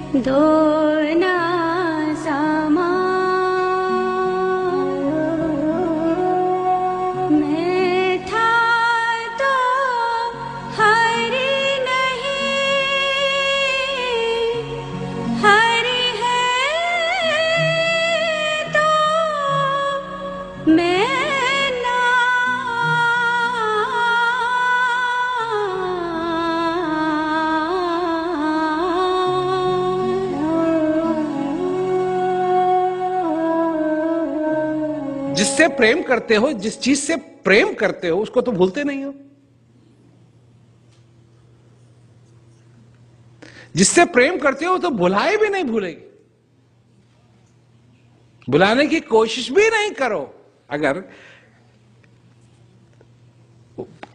दो ना समा मैं था तो हरि नहीं, हरि है तो मैं ना। जिससे प्रेम करते हो, जिस चीज से प्रेम करते हो, उसको तो भूलते नहीं हो। जिससे प्रेम करते हो तो भुलाए भी नहीं भूलेगी, भुलाने की कोशिश भी नहीं करो। अगर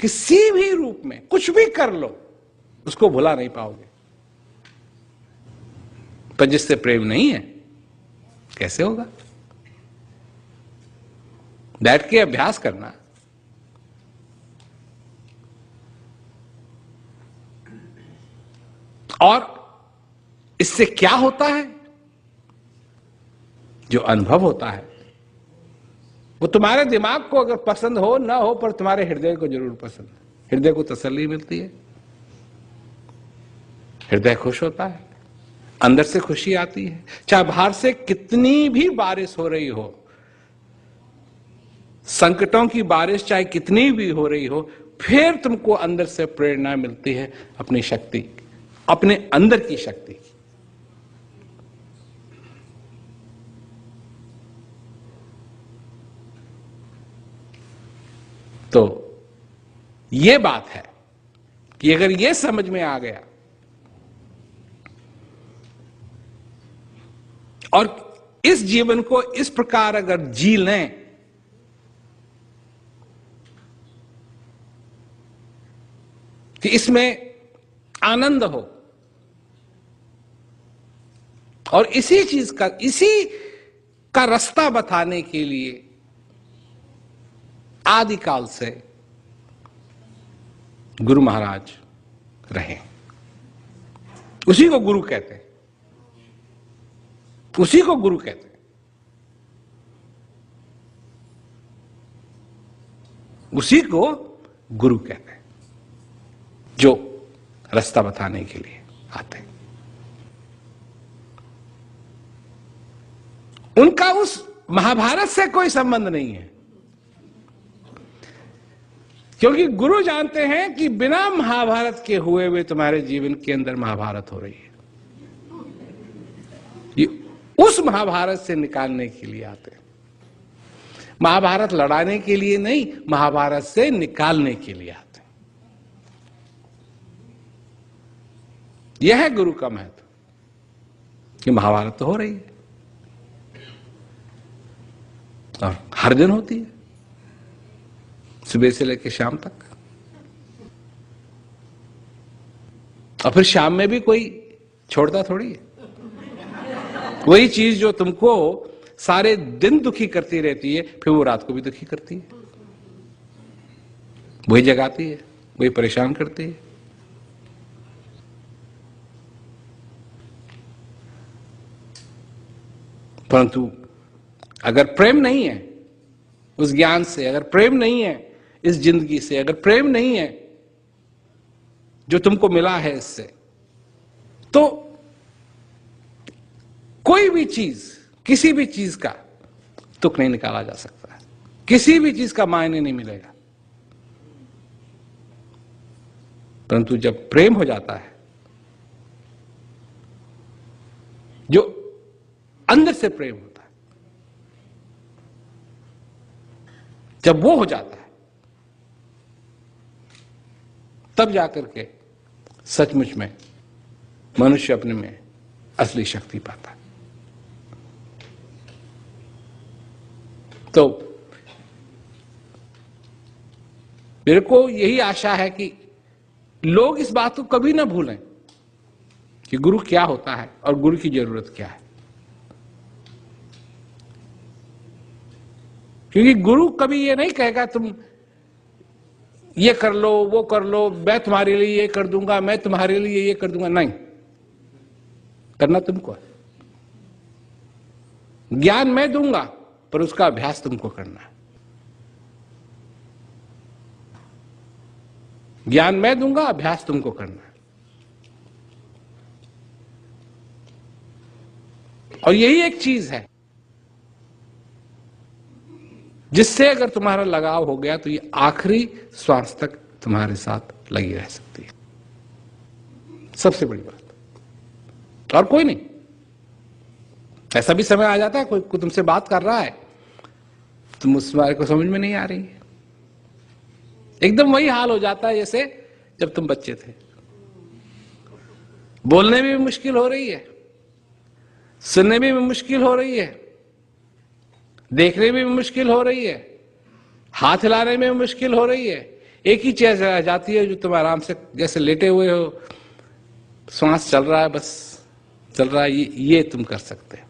किसी भी रूप में कुछ भी कर लो, उसको भुला नहीं पाओगे। पर जिससे प्रेम नहीं है, कैसे होगा? बैठ के अभ्यास करना। और इससे क्या होता है? जो अनुभव होता है वो तुम्हारे दिमाग को अगर पसंद हो ना हो, पर तुम्हारे हृदय को जरूर पसंद है। हृदय को तसल्ली मिलती है, हृदय खुश होता है, अंदर से खुशी आती है। चाहे बाहर से कितनी भी बारिश हो रही हो, संकटों की बारिश चाहे कितनी भी हो रही हो, फिर तुमको अंदर से प्रेरणा मिलती है अपनी शक्ति, अपने अंदर की शक्ति। तो यह बात है कि अगर यह समझ में आ गया और इस जीवन को इस प्रकार अगर जी लें कि इसमें आनंद हो, और इसी चीज का, इसी का रास्ता बताने के लिए आदिकाल से गुरु महाराज रहे। उसी को गुरु कहते हैं, उसी को गुरु कहते हैं, उसी को गुरु कहते हैं, जो रास्ता बताने के लिए आते हैं। उनका उस महाभारत से कोई संबंध नहीं है, क्योंकि गुरु जानते हैं कि बिना महाभारत के हुए हुए तुम्हारे जीवन के अंदर महाभारत हो रही है। ये उस महाभारत से निकालने के लिए आते हैं। महाभारत लड़ाने के लिए नहीं, महाभारत से निकालने के लिए आते हैं। यह है गुरु का महत्व, कि महाभारत तो हो रही है और हर दिन होती है, सुबह से लेकर शाम तक। और फिर शाम में भी कोई छोड़ता थोड़ी है। वही चीज जो तुमको सारे दिन दुखी करती रहती है, फिर वो रात को भी दुखी करती है, वही जगाती है, वही परेशान करती है। परंतु अगर प्रेम नहीं है उस ज्ञान से, अगर प्रेम नहीं है इस जिंदगी से, अगर प्रेम नहीं है जो तुमको मिला है इससे, तो कोई भी चीज, किसी भी चीज का तुक नहीं निकाला जा सकता है, किसी भी चीज का मायने नहीं मिलेगा। परंतु जब प्रेम हो जाता है, जो अंदर से प्रेम होता है, जब वो हो जाता है, तब जाकर के सचमुच में मनुष्य अपने में असली शक्ति पाता है। तो मेरे को यही आशा है कि लोग इस बात को कभी ना भूलें कि गुरु क्या होता है और गुरु की जरूरत क्या है। क्योंकि गुरु कभी ये नहीं कहेगा तुम ये कर लो, वो कर लो, मैं तुम्हारे लिए ये कर दूंगा, मैं तुम्हारे लिए ये कर दूंगा। नहीं, करना तुमको है। ज्ञान मैं दूंगा पर उसका अभ्यास तुमको करना है। ज्ञान मैं दूंगा, अभ्यास तुमको करना है। और यही एक चीज है जिससे अगर तुम्हारा लगाव हो गया तो ये आखिरी श्वास तक तुम्हारे साथ लगी रह सकती है। सबसे बड़ी बात और कोई नहीं। ऐसा भी समय आ जाता है कोई तुमसे बात कर रहा है, तुम उस बारे को समझ में नहीं आ रही है। एकदम वही हाल हो जाता है जैसे जब तुम बच्चे थे। बोलने में भी मुश्किल हो रही है, सुनने में भी मुश्किल हो रही है, देखने में भी मुश्किल हो रही है, हाथ हिलाने में भी मुश्किल हो रही है। एक ही चीज रह जाती है जो तुम आराम से जैसे लेटे हुए हो, श्वास चल रहा है, बस चल रहा है, ये तुम कर सकते हो।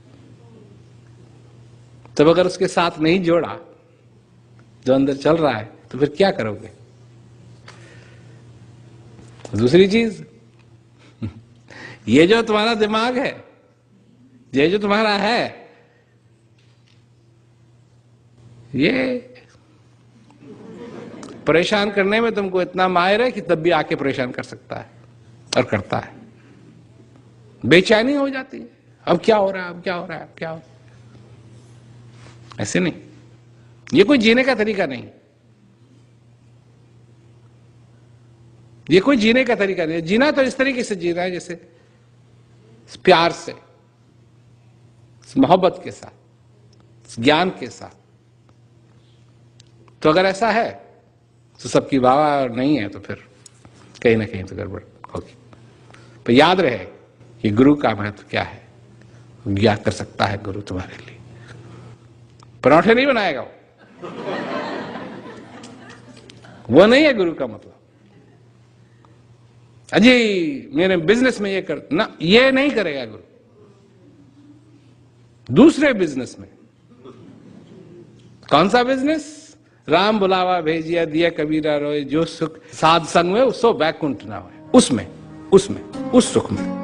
तब अगर उसके साथ नहीं जोड़ा जो अंदर चल रहा है तो फिर क्या करोगे? दूसरी चीज, ये जो तुम्हारा दिमाग है, ये जो तुम्हारा है, ये परेशान करने में तुमको इतना माहिर है कि तब भी आके परेशान कर सकता है और करता है। बेचैनी हो जाती है, अब क्या हो रहा है, अब क्या हो रहा है, अब क्या हो रहा है। ऐसे नहीं, ये कोई जीने का तरीका नहीं, ये कोई जीने का तरीका नहीं। जीना तो इस तरीके से जीना है जैसे प्यार से, मोहब्बत के साथ, ज्ञान के साथ। तो अगर ऐसा है तो सबकी वाह, और नहीं है तो फिर कहीं ना कहीं तो गड़बड़ होगी। पर याद रहे कि गुरु का महत्व क्या है, ज्ञात कर सकता है गुरु तुम्हारे लिए। पराठे नहीं बनाएगा वो नहीं है गुरु का मतलब। अजी मेरे बिजनेस में ये कर ना, ये नहीं करेगा गुरु। दूसरे बिजनेस में, कौन सा बिजनेस? राम बुलावा भेजिया दिया कबीरा रोए, जो सुख साध संग में सो बैकुंठ ना होए। उसमें उस सुख में